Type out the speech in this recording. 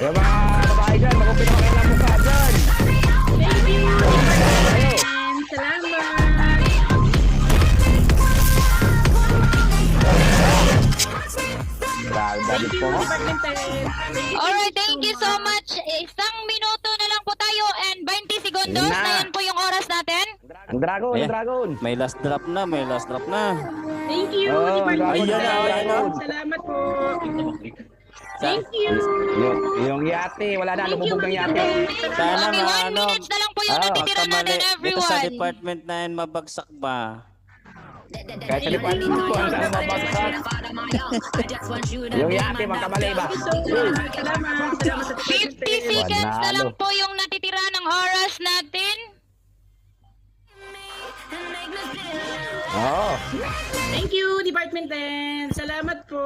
Yung mga babae dyan, magupin ako kayo ng mukha dyan. Thank you. Ayo. Salamat. Dahil Thank you, po. Department 10. Alright, thank you so much. Isang minuto na lang po tayo and 20 segundos Yun na. na yan po yung oras natin. Ang dragon, ang Ayan. dragon. May last drop na, may last drop na. Thank you, Oh, Department ayan na, ayan na. 10. Salamat po. Thank you. Yung yate, wala na, Thank you, lumubog ng yate. Sana Okay, 1 minutes na lang po yung natitira natin, Dito sa everyone. department na yan, mabagsak ba? Kahit sa department ko, ang saan mabagsak. Yung yate, magkamali ba? Thank you so much. Salamat. Salamat sa 50 Department 10. seconds na lang Panalo. po yung natitira ng oras natin. Oo. Thank you, Department 10. Salamat po.